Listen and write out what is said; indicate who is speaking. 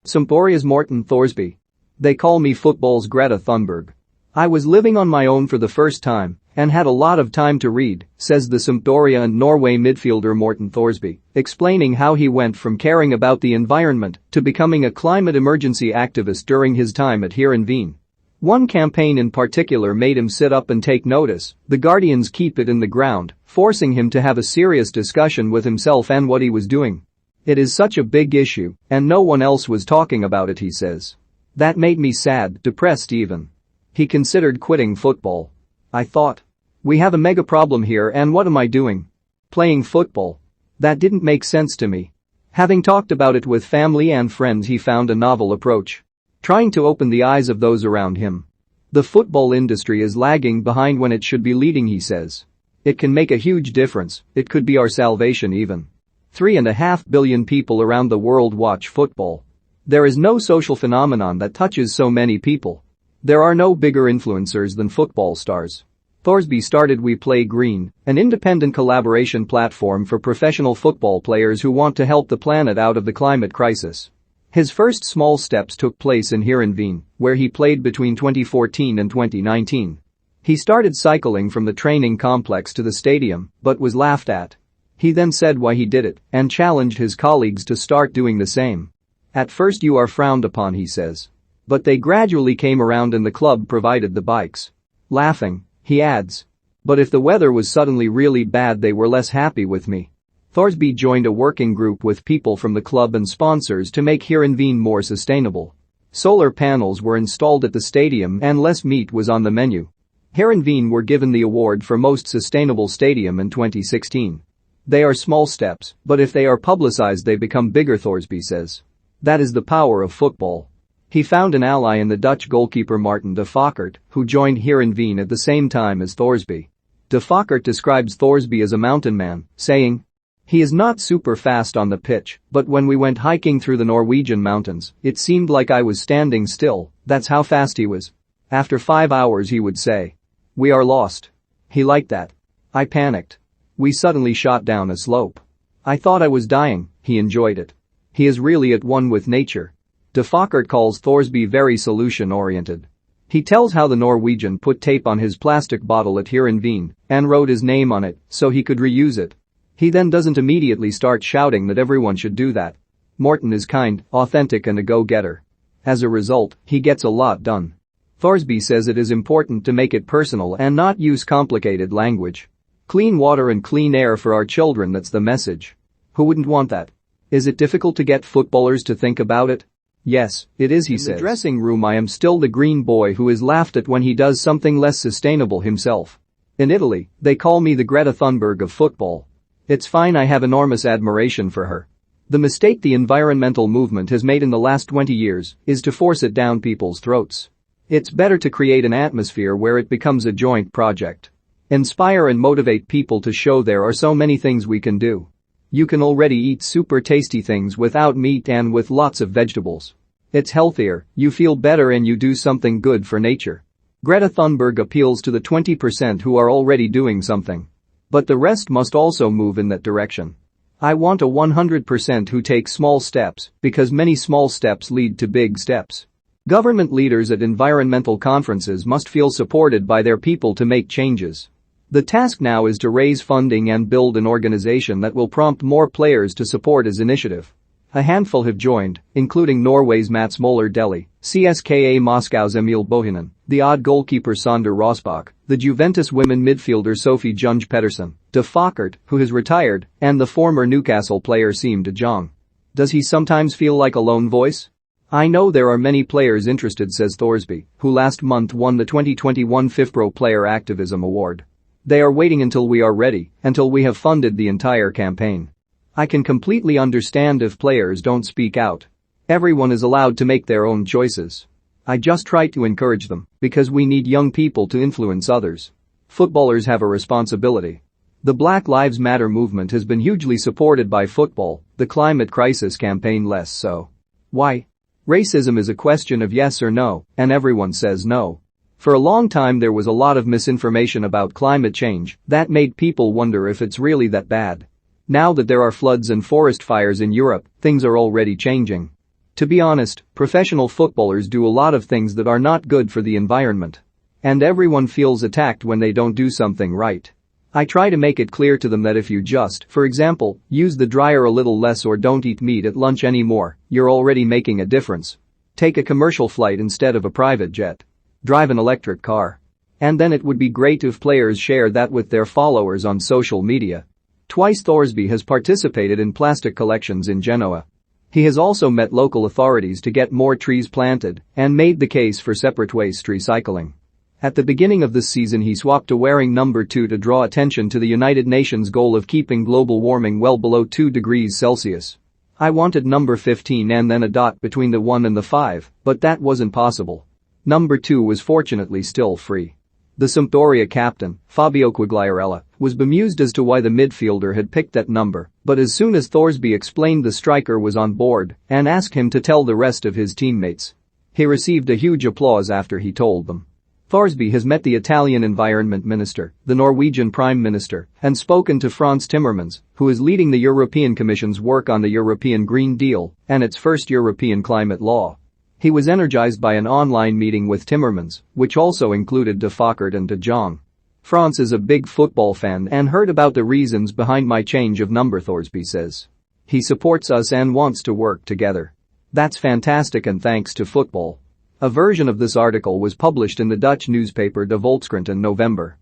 Speaker 1: Sampdoria's Morten Thorsby. They call me football's Greta Thunberg. I was living on my own for the first time and had a lot of time to read, says the Sampdoria and Norway midfielder Morten Thorsby, explaining how he went from caring about the environment to becoming a climate emergency activist during his time at Heerenveen. One campaign in particular made him sit up and take notice. The Guardian's Keep It in the Ground, forcing him to have a serious discussion with himself and what he was doing. It is such a big issue, and no one else was talking about it, he says. That made me sad, depressed even. He considered quitting football. I thought, we have a mega problem here and what am I doing? Playing football. That didn't make sense to me. Having talked about it with family and friends, he found a novel approach. Trying to open the eyes of those around him. The football industry is lagging behind when it should be leading, he says. It can make a huge difference, it could be our salvation even. 3.5 billion people around the world watch football. There is no social phenomenon that touches so many people. There are no bigger influencers than football stars. Thorsby started We Play Green, an independent collaboration platform for professional football players who want to help the planet out of the climate crisis. His first small steps took place in Heerenveen, where he played between 2014 and 2019. He started cycling from the training complex to the stadium, but was laughed at. He then said why he did it and challenged his colleagues to start doing the same. At first you are frowned upon, he says. But they gradually came around and the club provided the bikes. Laughing, he adds. But if the weather was suddenly really bad, they were less happy with me. Thorsby joined a working group with people from the club and sponsors to make Heerenveen more sustainable. Solar panels were installed at the stadium and less meat was on the menu. Heerenveen were given the award for most sustainable stadium in 2016. They are small steps, but if they are publicized they become bigger, Thorsby says. That is the power of football. He found an ally in the Dutch goalkeeper Martin de Fockert, who joined Heerenveen at the same time as Thorsby. De Fockert describes Thorsby as a mountain man, saying, he is not super fast on the pitch, but when we went hiking through the Norwegian mountains, it seemed like I was standing still, that's how fast he was. After 5 hours he would say, we are lost. He liked that. I panicked. We suddenly shot down a slope. I thought I was dying, he enjoyed it. He is really at one with nature. De Fockert calls Thorsby very solution-oriented. He tells how the Norwegian put tape on his plastic bottle at Heerenveen and wrote his name on it so he could reuse it. He then doesn't immediately start shouting that everyone should do that. Morten is kind, authentic and a go-getter. As a result, he gets a lot done. Thorsby says it is important to make it personal and not use complicated language. Clean water and clean air for our children, that's the message. Who wouldn't want that? Is it difficult to get footballers to think about it? Yes, it is, he says. In the dressing room I am still the green boy who is laughed at when he does something less sustainable himself. In Italy, they call me the Greta Thunberg of football. It's fine, I have enormous admiration for her. The mistake the environmental movement has made in the last 20 years is to force it down people's throats. It's better to create an atmosphere where it becomes a joint project. Inspire and motivate people to show there are so many things we can do. You can already eat super tasty things without meat and with lots of vegetables. It's healthier, you feel better and you do something good for nature. Greta Thunberg appeals to the 20% who are already doing something. But the rest must also move in that direction. I want a 100% who take small steps because many small steps lead to big steps. Government leaders at environmental conferences must feel supported by their people to make changes. The task now is to raise funding and build an organization that will prompt more players to support his initiative. A handful have joined, including Norway's Mats Møller Deli, CSKA Moscow's Emil Bohinen, the Odd goalkeeper Sander Rosbach, the Juventus women midfielder Sophie Junge Pedersen, De Fockert, who has retired, and the former Newcastle player Siem de Jong. Does he sometimes feel like a lone voice? I know there are many players interested, says Thorsby, who last month won the 2021 FIFPro Player Activism Award. They are waiting until we are ready, until we have funded the entire campaign. I can completely understand if players don't speak out. Everyone is allowed to make their own choices. I just try to encourage them, because we need young people to influence others. Footballers have a responsibility. The Black Lives Matter movement has been hugely supported by football, the climate crisis campaign less so. Why? Racism is a question of yes or no, and everyone says no. For a long time there was a lot of misinformation about climate change that made people wonder if it's really that bad. Now that there are floods and forest fires in Europe, things are already changing. To be honest, professional footballers do a lot of things that are not good for the environment. And everyone feels attacked when they don't do something right. I try to make it clear to them that if you just, for example, use the dryer a little less or don't eat meat at lunch anymore, you're already making a difference. Take a commercial flight instead of a private jet. Drive an electric car. And then it would be great if players share that with their followers on social media. Twice Thorsby has participated in plastic collections in Genoa. He has also met local authorities to get more trees planted and made the case for separate waste recycling. At the beginning of this season he swapped to wearing number 2 to draw attention to the United Nations goal of keeping global warming well below 2 degrees Celsius. I wanted number 15 and then a dot between the 1 and the 5, but that wasn't possible. Number 2 was fortunately still free. The Sampdoria captain, Fabio Quagliarella, was bemused as to why the midfielder had picked that number, but as soon as Thorsby explained the striker was on board and asked him to tell the rest of his teammates, he received a huge applause after he told them. Thorsby has met the Italian Environment Minister, the Norwegian Prime Minister, and spoken to Frans Timmermans, who is leading the European Commission's work on the European Green Deal and its first European climate law. He was energized by an online meeting with Timmermans, which also included De Fockert and De Jong. Frans is a big football fan and heard about the reasons behind my change of number, Thorsby says. He supports us and wants to work together. That's fantastic and thanks to football. A version of this article was published in the Dutch newspaper De Volkskrant in November.